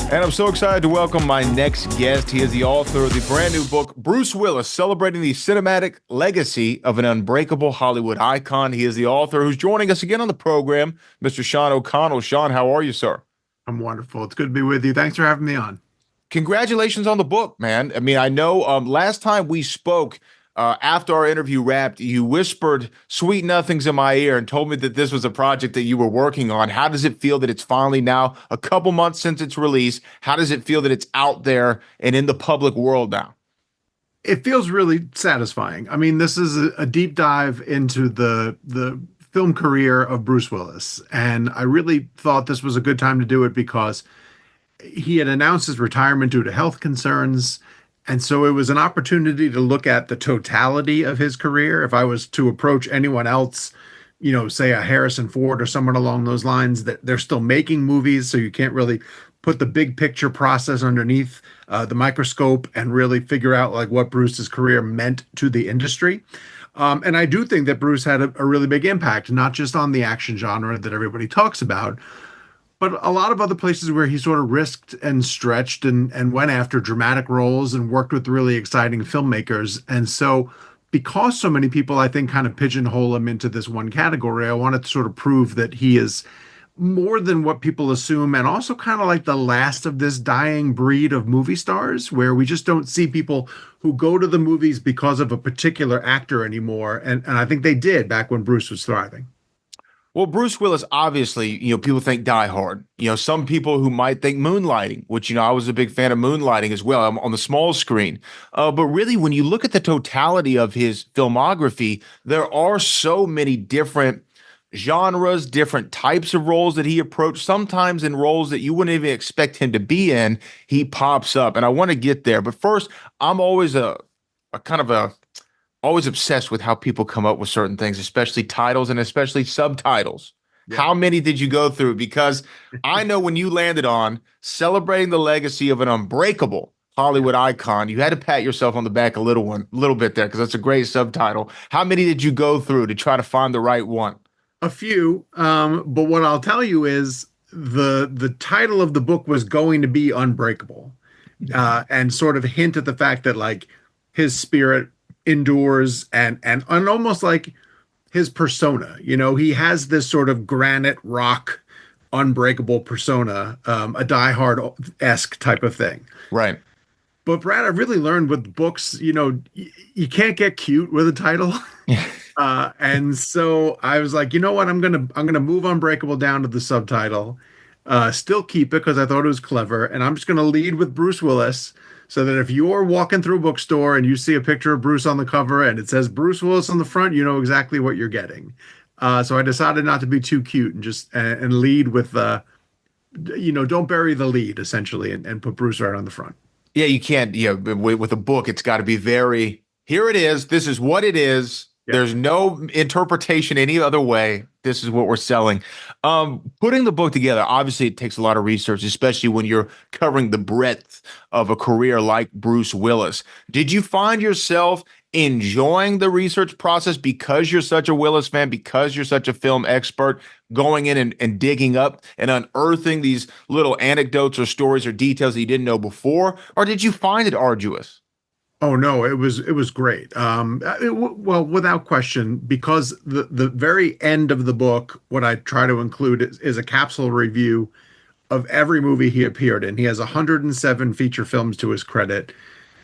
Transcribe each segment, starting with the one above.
And I'm so excited to welcome my next guest. He is the author of the brand new book, Bruce Willis, celebrating the cinematic legacy of an unbreakable Hollywood icon. He is the author who's joining us again on the program, Mr. Sean O'Connell. Sean, how are you, sir? I'm wonderful. It's good to be with you. Thanks for having me on. Congratulations on the book, man. I mean, I know last time we spoke, after our interview wrapped, you whispered sweet nothings in my ear and told me that this was a project that you were working on. How does it feel that it's finally now a couple months since its release? How does it feel that it's out there and in the public world now? It feels really satisfying. I mean, this is a deep dive into the film career of Bruce Willis, and I really thought this was a good time to do it because he had announced his retirement due to health concerns. And so it was an opportunity to look at the totality of his career. If I was to approach anyone else, say a Harrison Ford or someone along those lines, that they're still making movies, so you can't really put the big picture process underneath the microscope and really figure out like what Bruce's career meant to the industry. And I do think that Bruce had a really big impact, not just on the action genre that everybody talks about, but a lot of other places where he sort of risked and stretched and went after dramatic roles and worked with really exciting filmmakers. And so, because so many people, I think, kind of pigeonhole him into this one category, I wanted to sort of prove that he is more than what people assume, and also kind of like the last of this dying breed of movie stars, where we just don't see people who go to the movies because of a particular actor anymore. And I think they did back when Bruce was thriving. Well, Bruce Willis, obviously, people think Die Hard. Some people who might think Moonlighting, which, I was a big fan of Moonlighting as well. I'm on the small screen. But really, when you look at the totality of his filmography, there are so many different genres, different types of roles that he approached, sometimes in roles that you wouldn't even expect him to be in, he pops up. And I want to get there. But first, I'm always a kind of a always obsessed with how people come up with certain things, especially titles and especially subtitles. Yeah. How many did you go through? Because I know when you landed on celebrating the legacy of an unbreakable Hollywood icon, you had to pat yourself on the back a little bit there, because that's a great subtitle. How many did you go through to try to find the right one? A few, but what I'll tell you is the title of the book was going to be Unbreakable, and sort of hint at the fact that like his spirit endures and almost like his persona. He has this sort of granite rock, unbreakable persona, a Die Hard-esque type of thing. Right. But Brad, I've really learned with books, you can't get cute with a title. And so I was like, you know what? I'm gonna move Unbreakable down to the subtitle, still keep it because I thought it was clever, and I'm just gonna lead with Bruce Willis, so that if you're walking through a bookstore and you see a picture of Bruce on the cover and it says Bruce Willis on the front, you know exactly what you're getting. So I decided not to be too cute and just and lead with don't bury the lead essentially, and put Bruce right on the front. Yeah, you can't. With a book, it's got to be very. Here it is. This is what it is. Yeah. There's no interpretation any other way. This is what we're selling. Putting the book together, obviously, it takes a lot of research, especially when you're covering the breadth of a career like Bruce Willis. Did you find yourself enjoying the research process because you're such a Willis fan, because you're such a film expert, going in and digging up and unearthing these little anecdotes or stories or details that you didn't know before? Or did you find it arduous? Oh no, it was great. Well, without question, because the very end of the book, what I try to include is a capsule review of every movie he appeared in. He has 107 feature films to his credit,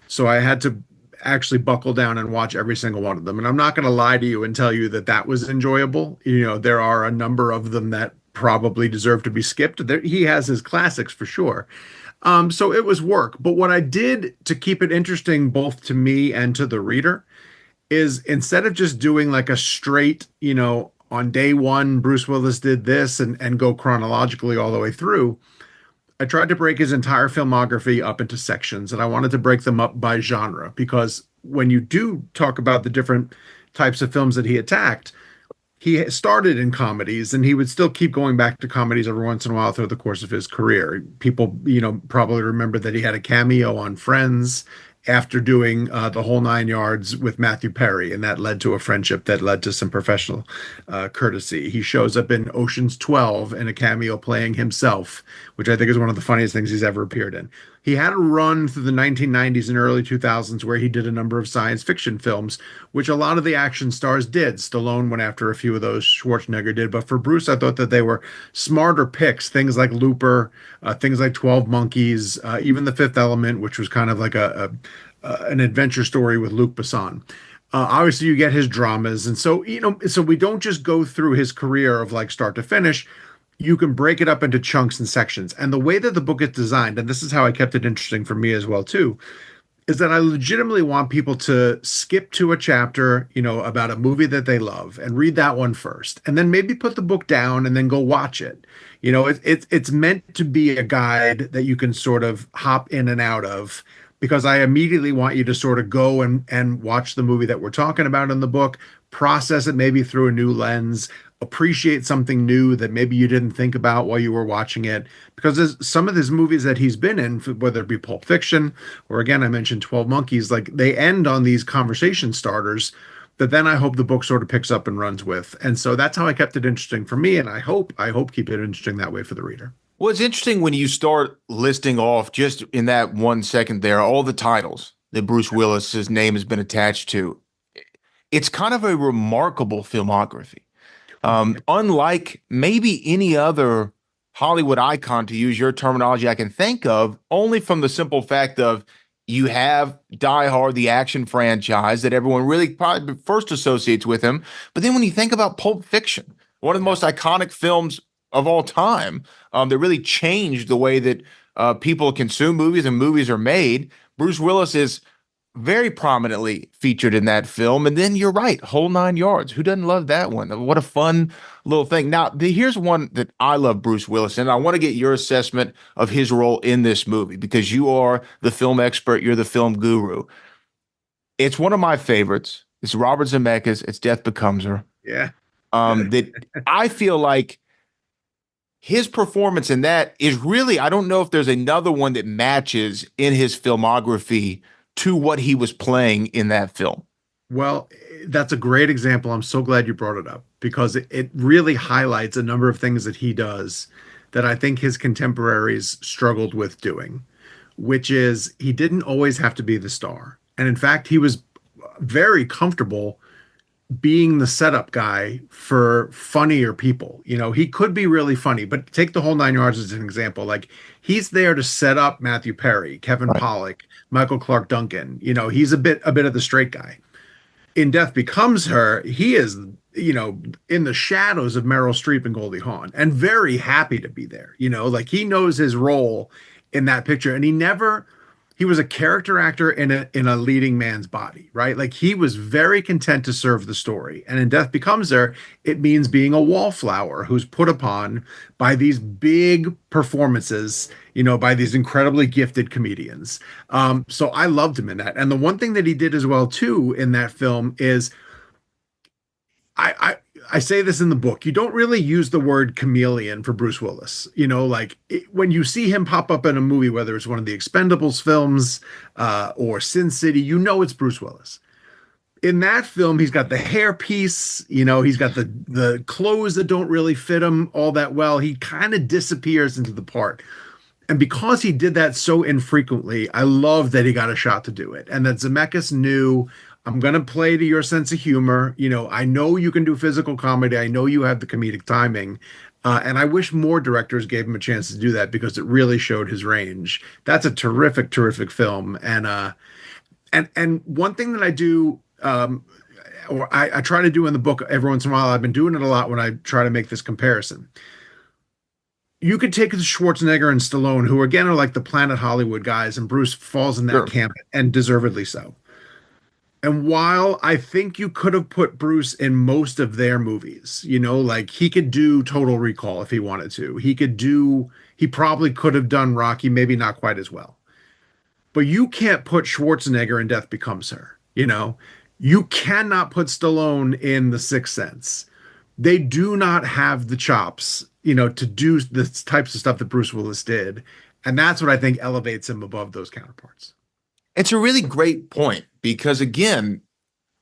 so I had to actually buckle down and watch every single one of them. And I'm not going to lie to you and tell you that that was enjoyable. There are a number of them that probably deserve to be skipped. He has his classics for sure. So it was work. But what I did to keep it interesting, both to me and to the reader, is instead of just doing like a straight, on day one, Bruce Willis did this and go chronologically all the way through, I tried to break his entire filmography up into sections, and I wanted to break them up by genre, because when you do talk about the different types of films that he attacked, he started in comedies, and he would still keep going back to comedies every once in a while through the course of his career. People, probably remember that he had a cameo on Friends after doing the whole 9 yards with Matthew Perry, and that led to a friendship that led to some professional courtesy. He shows up in Ocean's 12 in a cameo playing himself, which I think is one of the funniest things he's ever appeared in. He had a run through the 1990s and early 2000s where he did a number of science fiction films, which a lot of the action stars did. Stallone went after a few of those, Schwarzenegger did. But for Bruce, I thought that they were smarter picks, things like Looper, things like 12 Monkeys, even The Fifth Element, which was kind of like an adventure story with Luc Besson. Obviously, you get his dramas, and so so we don't just go through his career of like start to finish. You can break it up into chunks and sections. And the way that the book is designed, and this is how I kept it interesting for me as well too, is that I legitimately want people to skip to a chapter, about a movie that they love and read that one first, and then maybe put the book down and then go watch it. It's meant to be a guide that you can sort of hop in and out of because I immediately want you to sort of go and watch the movie that we're talking about in the book, process it maybe through a new lens, appreciate something new that maybe you didn't think about while you were watching it. Because there's some of his movies that he's been in, whether it be Pulp Fiction or again, I mentioned 12 Monkeys, like they end on these conversation starters that then I hope the book sort of picks up and runs with. And so that's how I kept it interesting for me. And I hope keep it interesting that way for the reader. Well, it's interesting when you start listing off just in that 1 second there, all the titles that Bruce Willis's name has been attached to. It's kind of a remarkable filmography. Unlike maybe any other Hollywood icon, to use your terminology, I can think of, only from the simple fact of you have Die Hard, the action franchise that everyone really probably first associates with him. But then when you think about Pulp Fiction, one of the most iconic films of all time, that really changed the way that people consume movies and movies are made, Bruce Willis is very prominently featured in that film. And then you're right, whole 9 yards. Who doesn't love that one? What a fun little thing. Now, here's one that I love Bruce Willis, and I want to get your assessment of his role in this movie because you are the film expert, you're the film guru. It's one of my favorites. It's Robert Zemeckis. It's Death Becomes Her. Yeah. That I feel like his performance in that is really, I don't know if there's another one that matches in his filmography to what he was playing in that film. Well, that's a great example. I'm so glad you brought it up because it really highlights a number of things that he does that I think his contemporaries struggled with doing, which is he didn't always have to be the star. And in fact, he was very comfortable being the setup guy for funnier people. He could be really funny, but take the whole 9 yards as an example. Like he's there to set up Matthew Perry, Kevin Right. Pollak, Michael Clark Duncan. He's a bit of the straight guy. In Death Becomes Her, he is, in the shadows of Meryl Streep and Goldie Hawn and very happy to be there. Like he knows his role in that picture and he was a character actor in a leading man's body, right? Like he was very content to serve the story. And in Death Becomes Her, it means being a wallflower who's put upon by these big performances, by these incredibly gifted comedians. So I loved him in that. And the one thing that he did as well too in that film is I say this in the book. You don't really use the word chameleon for Bruce Willis. When you see him pop up in a movie, whether it's one of the Expendables films or Sin City, it's Bruce Willis. In that film, he's got the hairpiece, he's got the clothes that don't really fit him all that well. He kind of disappears into the part. And because he did that so infrequently, I love that he got a shot to do it. And that Zemeckis knew, I'm going to play to your sense of humor. I know you can do physical comedy. I know you have the comedic timing. And I wish more directors gave him a chance to do that because it really showed his range. That's a terrific, terrific film. And one thing that I do, or I try to do in the book every once in a while, I've been doing it a lot when I try to make this comparison. You could take the Schwarzenegger and Stallone, who again are like the Planet Hollywood guys, and Bruce falls in that Sure. camp, and deservedly so. And while I think you could have put Bruce in most of their movies, like he could do Total Recall if he wanted to. He probably could have done Rocky, maybe not quite as well. But you can't put Schwarzenegger in Death Becomes Her. You cannot put Stallone in The Sixth Sense. They do not have the chops, to do the types of stuff that Bruce Willis did. And that's what I think elevates him above those counterparts. It's a really great point because again,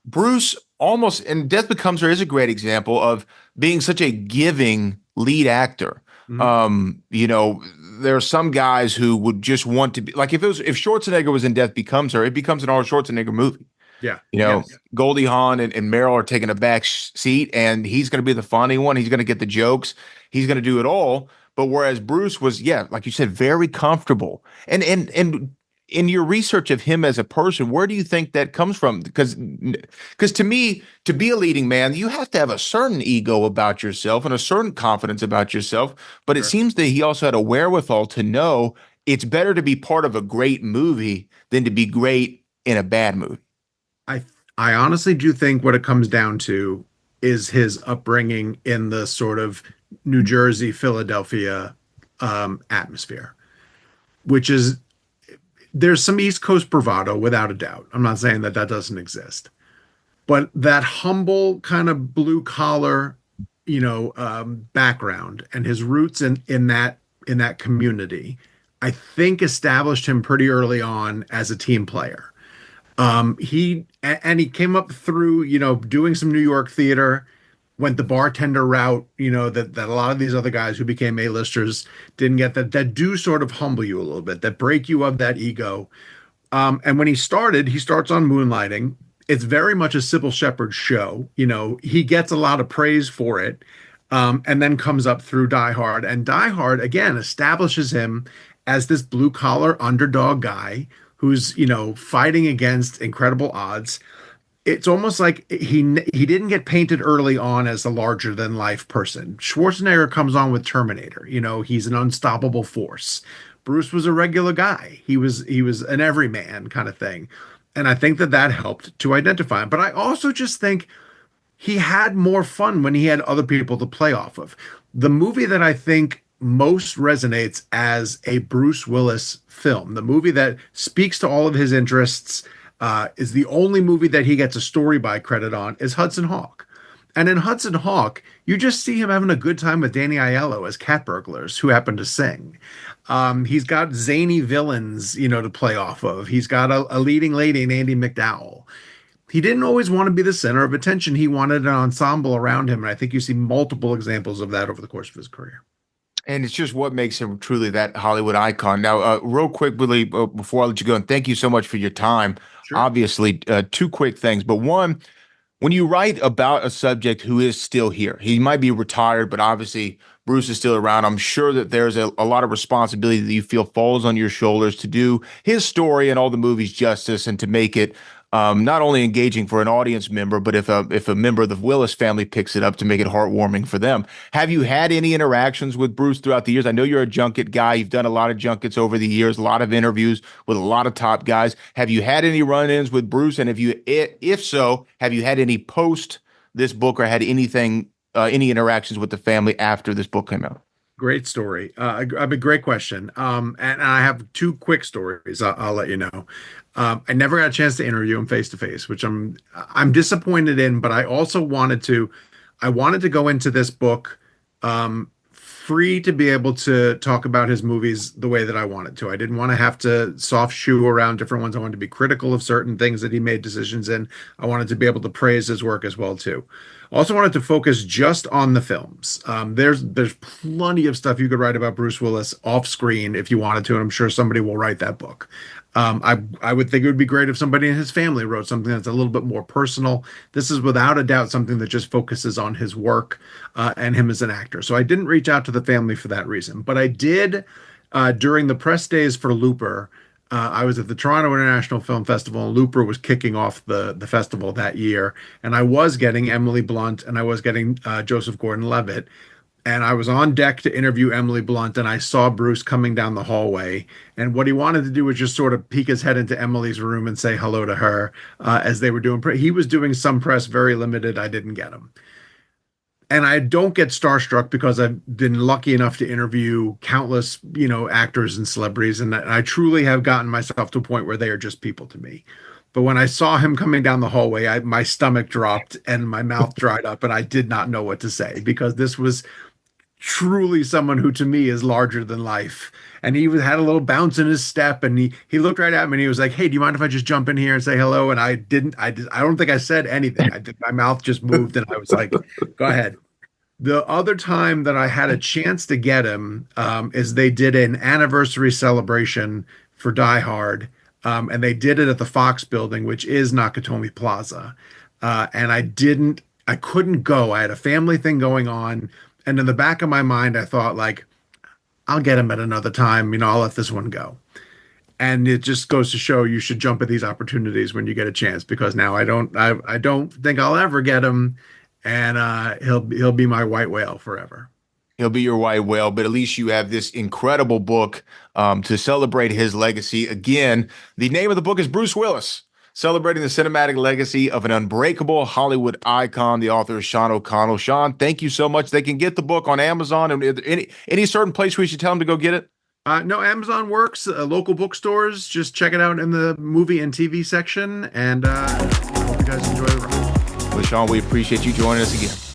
Bruce almost and Death Becomes Her is a great example of being such a giving lead actor. Mhm. You know, there are some guys who would just want to be like if Schwarzenegger was in Death Becomes Her, it becomes an Arnold Schwarzenegger movie. Yeah. You know, Yes. Goldie Hawn and Meryl are taking a back seat, and he's going to be the funny one. He's going to get the jokes. He's going to do it all. But whereas Bruce was, yeah, like you said, very comfortable. And in your research of him as a person, where do you think that comes from? Because to me, to be a leading man, you have to have a certain ego about yourself and a certain confidence about yourself. But it Sure. seems that he also had a wherewithal to know it's better to be part of a great movie than to be great in a bad movie. I I honestly do think what it comes down to is his upbringing in the sort of New Jersey, Philadelphia atmosphere, which is there's some East Coast bravado without a doubt. I'm not saying that that doesn't exist, but that humble kind of blue collar, background and his roots in that community, I think established him pretty early on as a team player. He came up through, doing some New York theater, went the bartender route, that a lot of these other guys who became A-listers didn't get, that do sort of humble you a little bit, that break you of that ego. And when he starts on Moonlighting. It's very much a Sybil Shepherd show. He gets a lot of praise for it, and then comes up through Die Hard. And Die Hard, again, establishes him as this blue collar underdog guy who's, fighting against incredible odds. It's almost like he didn't get painted early on as a larger than life person. Schwarzenegger comes on with Terminator. He's an unstoppable force. Bruce was a regular guy. He was an everyman kind of thing. And I think that that helped to identify him. But I also just think he had more fun when he had other people to play off of. The movie that I think most resonates as a Bruce Willis film, the movie that speaks to all of his interests, is the only movie that he gets a story by credit on, is Hudson Hawk. And in Hudson Hawk, you just see him having a good time with Danny Aiello as cat burglars who happen to sing. He's got zany villains, to play off of. He's got a leading lady, Andy McDowell. He didn't always want to be the center of attention. He wanted an ensemble around him. And I think you see multiple examples of that over the course of his career. And it's just what makes him truly that Hollywood icon. Now, real quick, Willie, before I let you go, and thank you so much for your time. Sure. Obviously, two quick things, but one, when you write about a subject who is still here, he might be retired, but obviously Bruce is still around. I'm sure that there's a lot of responsibility that you feel falls on your shoulders to do his story and all the movies justice and to make it not only engaging for an audience member, but if a member of the Willis family picks it up to make it heartwarming for them. Have you had any interactions with Bruce throughout the years? I know you're a junket guy. You've done a lot of junkets over the years, a lot of interviews with a lot of top guys. Have you had any run-ins with Bruce? And if so, have you had any post this book or had any interactions with the family after this book came out? Great story. I mean, great question. And I have two quick stories. I'll let you know. I never got a chance to interview him face to face, which I'm disappointed in. But I wanted to go into this book free to be able to talk about his movies the way that I wanted to. I didn't want to have to soft shoe around different ones. I wanted to be critical of certain things that he made decisions in. I wanted to be able to praise his work as well too. Also wanted to focus just on the films. There's plenty of stuff you could write about Bruce Willis off screen if you wanted to, and I'm sure somebody will write that book. I would think it would be great if somebody in his family wrote something that's a little bit more personal. This is without a doubt something that just focuses on his work and him as an actor. So I didn't reach out to the family for that reason, but I did during the press days for Looper. I was at the Toronto International Film Festival, and Looper was kicking off the festival that year. And I was getting Emily Blunt and I was getting Joseph Gordon-Levitt. And I was on deck to interview Emily Blunt, and I saw Bruce coming down the hallway. And what he wanted to do was just sort of peek his head into Emily's room and say hello to her as they were doing. He was doing some press, very limited. I didn't get him. And I don't get starstruck because I've been lucky enough to interview countless, actors and celebrities, and I truly have gotten myself to a point where they are just people to me. But when I saw him coming down the hallway, my stomach dropped and my mouth dried up, and I did not know what to say because this was truly someone who to me is larger than life. And had a little bounce in his step, and he looked right at me and he was like, "Hey, do you mind if I just jump in here and say hello?" And I didn't. I don't think I said anything. My mouth just moved, and I was like, "Go ahead." The other time that I had a chance to get him is they did an anniversary celebration for Die Hard, and they did it at the Fox building, which is Nakatomi Plaza. And I couldn't go. I had a family thing going on, and in the back of my mind, I thought like, I'll get him at another time. I'll let this one go. And it just goes to show you should jump at these opportunities when you get a chance, because now I don't think I'll ever get him, and he'll be my white whale forever. He'll be your white whale, but at least you have this incredible book to celebrate his legacy. Again, the name of the book is Bruce Willis, Celebrating the Cinematic Legacy of an Unbreakable Hollywood Icon. The author is Sean O'Connell. Sean, thank you so much. They can get the book on Amazon. And any certain place we should tell them to go get it? No, Amazon works. Local bookstores, just check it out in the movie and TV section. And I hope you guys enjoy the ride. Well, Sean, we appreciate you joining us again.